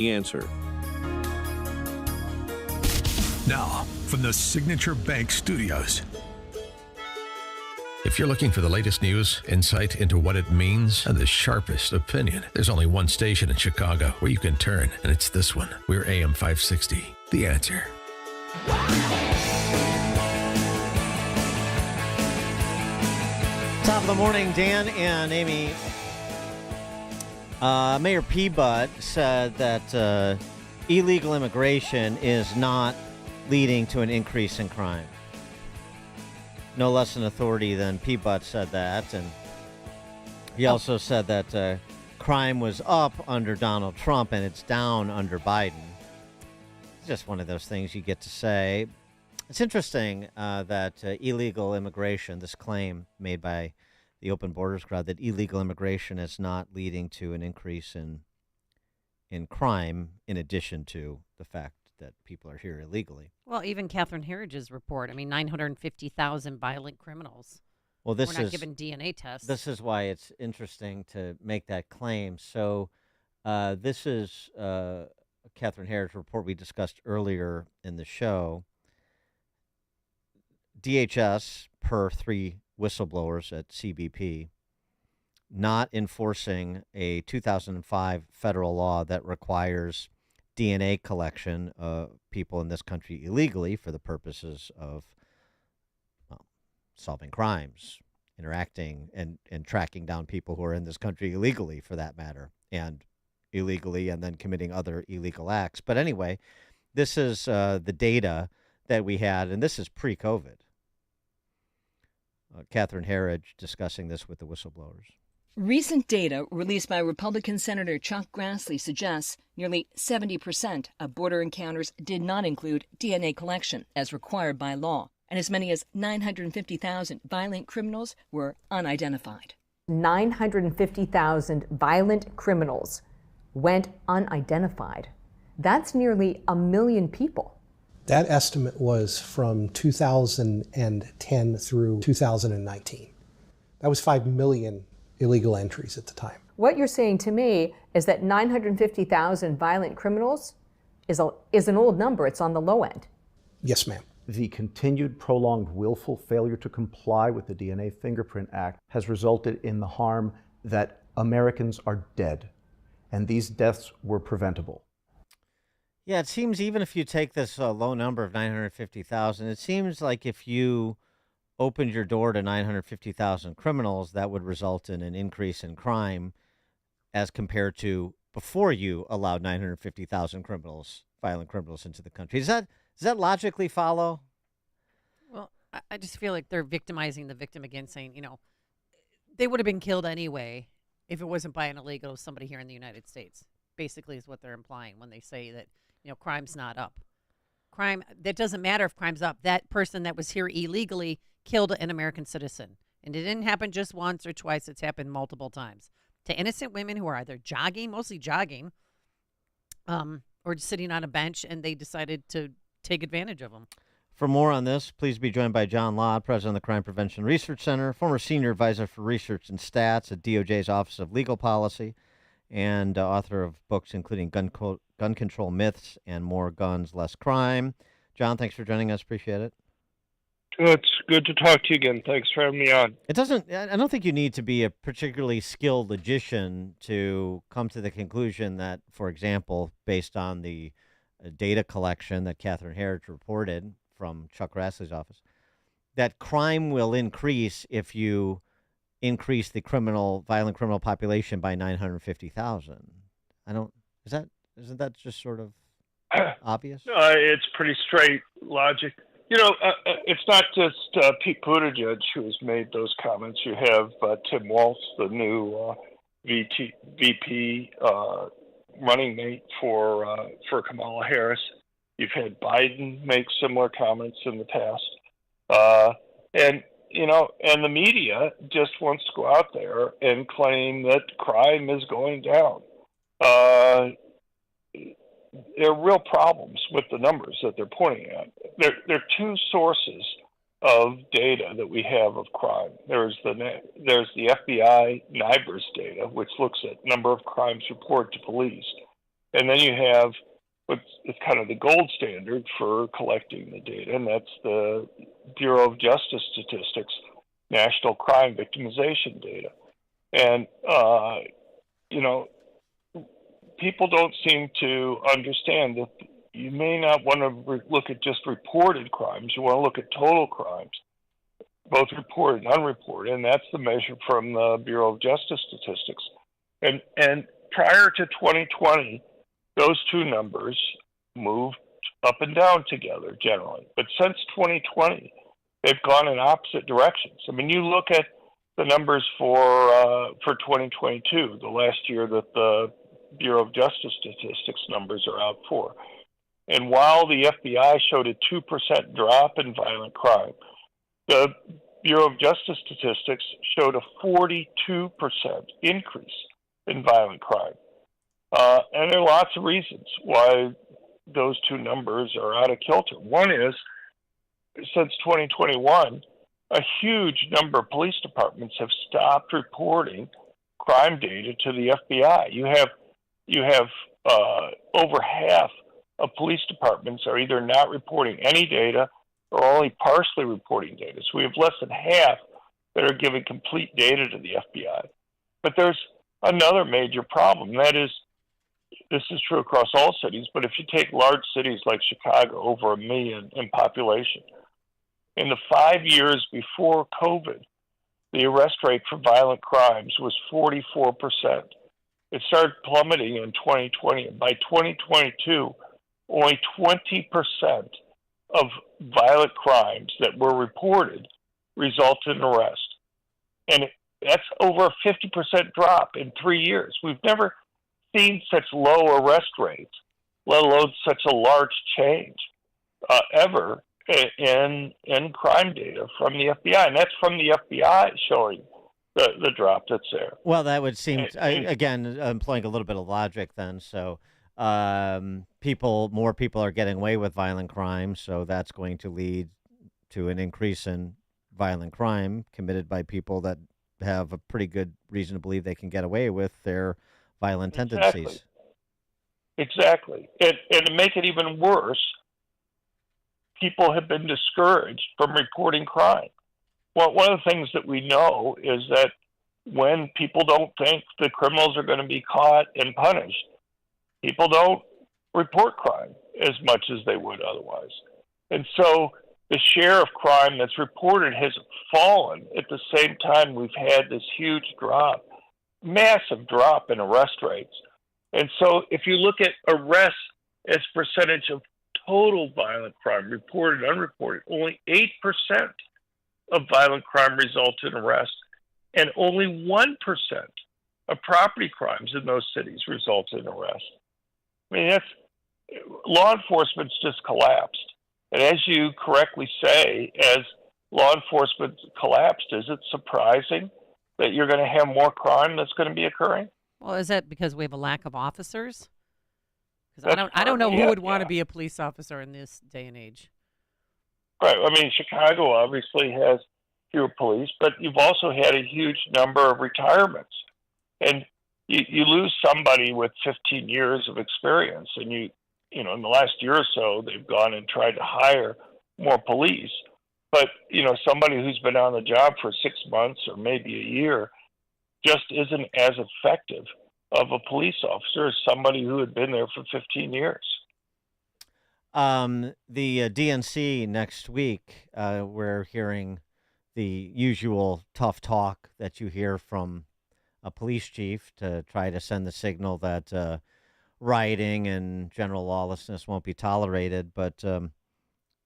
The Answer. Now, from the Signature Bank Studios. If you're looking for the latest news, insight into what it means, and the sharpest opinion, there's only one station in Chicago where you can turn, and it's this one. We're AM 560. The Answer. Top of the morning, Dan and Amy. Mayor Peabody said that illegal immigration is not leading to an increase in crime. No less an authority than Peabody said that. And he also said that crime was up under Donald Trump and it's down under Biden. It's just one of those things you get to say. It's interesting that illegal immigration, this claim made by the Open Borders crowd, that illegal immigration is not leading to an increase in crime, in addition to the fact that people are here illegally. Well, even Catherine Herridge's report, 950,000 violent criminals. Well, We're not given DNA tests. This is why it's interesting to make that claim. So this is Catherine Herridge's report we discussed earlier in the show. DHS, per 3 whistleblowers at CBP, not enforcing a 2005 federal law that requires DNA collection of people in this country illegally for the purposes of solving crimes, interacting and tracking down people who are in this country illegally, for that matter, and then committing other illegal acts. But anyway, this is the data that we had, and this is pre-COVID. Catherine Herridge discussing this with the whistleblowers. Recent data released by Republican Senator Chuck Grassley suggests nearly 70% of border encounters did not include DNA collection as required by law, and as many as 950,000 violent criminals were unidentified. 950,000 violent criminals went unidentified. That's nearly 1 million people. That estimate was from 2010 through 2019. That was 5 million illegal entries at the time. What you're saying to me is that 950,000 violent criminals is an old number. It's on the low end. Yes, ma'am. The continued prolonged willful failure to comply with the DNA Fingerprint Act has resulted in the harm that Americans are dead, and these deaths were preventable. Yeah, it seems even if you take this low number of 950,000, it seems like if you opened your door to 950,000 criminals, that would result in an increase in crime as compared to before you allowed 950,000 violent criminals into the country. Does that logically follow? Well, I just feel like they're victimizing the victim again, saying, they would have been killed anyway if it wasn't by an illegal somebody here in the United States, basically is what they're implying when they say that, crime's not up. Crime, that doesn't matter if crime's up. That person that was here illegally killed an American citizen. And it didn't happen just once or twice. It's happened multiple times to innocent women who are either mostly jogging, or just sitting on a bench, and they decided to take advantage of them. For more on this, please be joined by John Lott, president of the Crime Prevention Research Center, former senior advisor for research and stats at DOJ's Office of Legal Policy, and author of books including Gun Control Myths and More Guns, Less Crime. John, thanks for joining us. Appreciate it. It's good to talk to you again. Thanks for having me on. I don't think you need to be a particularly skilled logician to come to the conclusion that, for example, based on the data collection that Catherine Herridge reported from Chuck Grassley's office, that crime will increase if you increase the violent criminal population by 950,000. Isn't that just sort of obvious? It's pretty straight logic. It's not just Pete Buttigieg who has made those comments. You have Tim Walz, the new VP running mate for Kamala Harris. You've had Biden make similar comments in the past. And the media just wants to go out there and claim that crime is going down. There are real problems with the numbers that they're pointing at. There are two sources of data that we have of crime. There's the FBI NIBRS data, which looks at number of crimes reported to police, And then you have what's kind of the gold standard for collecting the data, and that's the Bureau of Justice Statistics National Crime Victimization Data. And, people don't seem to understand that you may not want to look at just reported crimes. You want to look at total crimes, both reported and unreported, and that's the measure from the Bureau of Justice Statistics. And prior to 2020, those two numbers moved up and down together generally. But since 2020, they've gone in opposite directions. I mean, you look at the numbers for 2022, the last year that the Bureau of Justice Statistics numbers are out for. And while the FBI showed a 2% drop in violent crime, the Bureau of Justice Statistics showed a 42% increase in violent crime. And there are lots of reasons why those two numbers are out of kilter. One is, since 2021, a huge number of police departments have stopped reporting crime data to the FBI. You have over half of police departments are either not reporting any data or only partially reporting data. So we have less than half that are giving complete data to the FBI. But there's another major problem. That is, this is true across all cities, but if you take large cities like Chicago, over 1 million in population, in the 5 years before COVID, the arrest rate for violent crimes was 44%. It started plummeting in 2020. And by 2022, only 20% of violent crimes that were reported resulted in arrest. And that's over a 50% drop in 3 years. We've never seen such low arrest rates, let alone such a large change ever in crime data from the FBI. And that's from the FBI showing the drop that's there. Well, that would seem, again, employing a little bit of logic then. So more people are getting away with violent crime, so that's going to lead to an increase in violent crime committed by people that have a pretty good reason to believe they can get away with their violent tendencies. Exactly. And to make it even worse, people have been discouraged from reporting crime. Well, one of the things that we know is that when people don't think the criminals are going to be caught and punished, people don't report crime as much as they would otherwise. And so the share of crime that's reported has fallen at the same time we've had this huge drop, massive drop in arrest rates. And so if you look at arrests as percentage of total violent crime, reported and unreported, only 8% of violent crime results in arrest, and only 1% of property crimes in those cities result in arrest. I mean, law enforcement's just collapsed. And as you correctly say, as law enforcement collapsed, is it surprising that you're going to have more crime that's going to be occurring? Well, is that because we have a lack of officers? Because I don't know who would want to be a police officer in this day and age. Right. I mean, Chicago obviously has fewer police, but you've also had a huge number of retirements. And you lose somebody with 15 years of experience, and you know, in the last year or so, they've gone and tried to hire more police. But, you know, somebody who's been on the job for 6 months or maybe a year just isn't as effective of a police officer as somebody who had been there for 15 years. The DNC next week, we're hearing the usual tough talk that you hear from a police chief to try to send the signal that rioting and general lawlessness won't be tolerated. But, you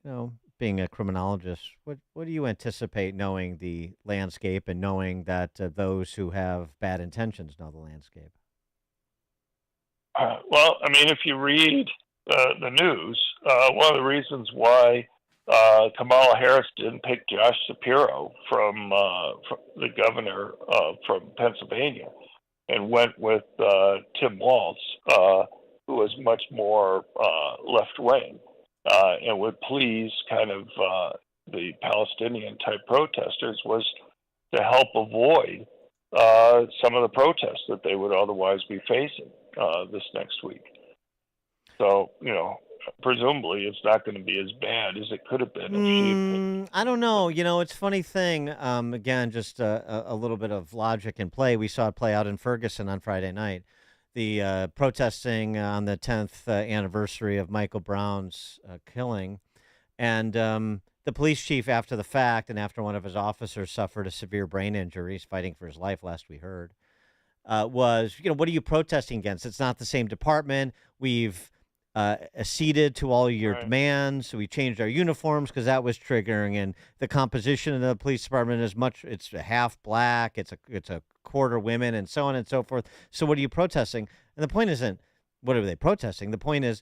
know, being a criminologist, what do you anticipate knowing the landscape and knowing that those who have bad intentions know the landscape? Well, I mean, if you read the news, one of the reasons why Kamala Harris didn't pick Josh Shapiro from the governor from Pennsylvania and went with Tim Walz, who was much more left-wing and would please kind of the Palestinian-type protesters, was to help avoid some of the protests that they would otherwise be facing this next week. So, presumably it's not going to be as bad as it could have been if she had been. I don't know. It's a funny thing. Again, just a little bit of logic in play. We saw it play out in Ferguson on Friday night. The protesting on the 10th anniversary of Michael Brown's killing. And the police chief, after the fact, and after one of his officers suffered a severe brain injury, he's fighting for his life, last we heard, was, what are you protesting against? It's not the same department. We've acceded to all your demands. So we changed our uniforms because that was triggering. And the composition of the police department is it's half black. It's a quarter women, and so on and so forth. So what are you protesting? And the point isn't what are they protesting. The point is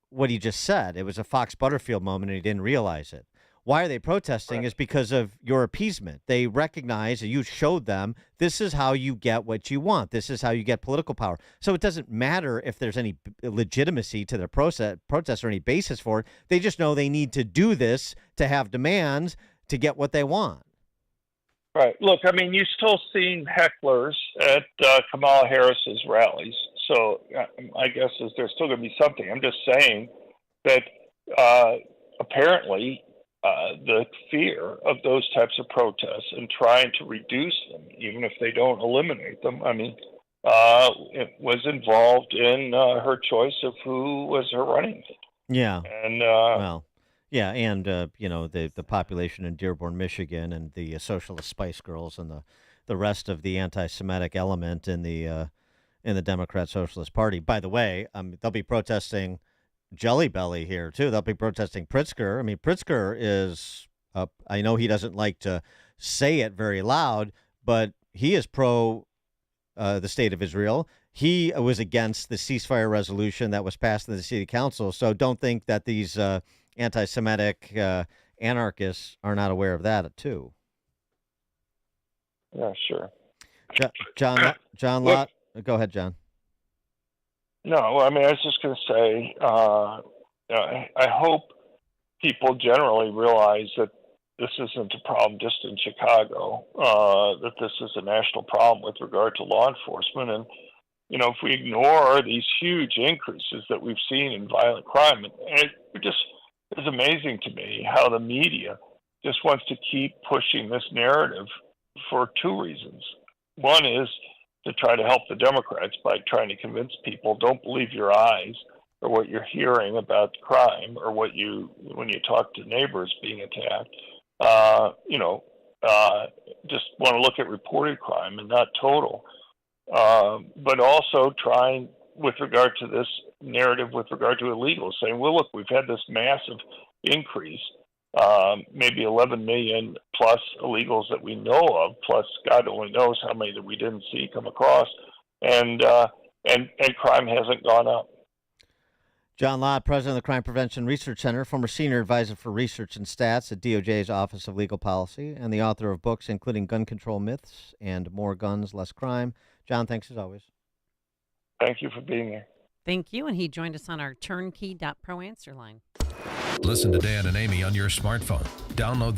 what he just said. It was a Fox Butterfield moment, and he didn't realize it. Why are they protesting? Is because of your appeasement. They recognize that you showed them this is how you get what you want. This is how you get political power. So it doesn't matter if there's any legitimacy to their protest or any basis for it. They just know they need to do this to have demands to get what they want. Right. Look, you've still seen hecklers at Kamala Harris's rallies. So I guess there's still going to be something. I'm just saying that apparently the fear of those types of protests and trying to reduce them, even if they don't eliminate them, it was involved in her choice of who was her running mate. Yeah. And and the population in Dearborn, Michigan, and the socialist Spice Girls, and the rest of the anti-Semitic element in the Democrat Socialist Party. By the way, they'll be protesting Jelly Belly here too. They'll be protesting Pritzker. Pritzker is I know he doesn't like to say it very loud, but he is pro the state of Israel. He was against the ceasefire resolution that was passed in the city council. So don't think that these anti-Semitic anarchists are not aware of that too. Yeah, sure. John Lott. Go ahead, John. No, I was just going to say, I hope people generally realize that this isn't a problem just in Chicago, that this is a national problem with regard to law enforcement. And, if we ignore these huge increases that we've seen in violent crime, it's amazing to me how the media just wants to keep pushing this narrative for two reasons. One is to try to help the Democrats by trying to convince people don't believe your eyes or what you're hearing about crime or when you talk to neighbors being attacked. Just want to look at reported crime and not total. But also trying with regard to this narrative with regard to illegals, saying, well, look, we've had this massive increase, maybe 11 million plus illegals that we know of, plus God only knows how many that we didn't see come across, and crime hasn't gone up. John Lott, president of the Crime Prevention Research Center, former senior advisor for research and stats at DOJ's Office of Legal Policy, and the author of books including Gun Control Myths and More Guns, Less Crime. John, thanks as always. Thank you for being here. Thank you. And he joined us on our turnkey.pro answer line. Listen to Dan and Amy on your smartphone. Download the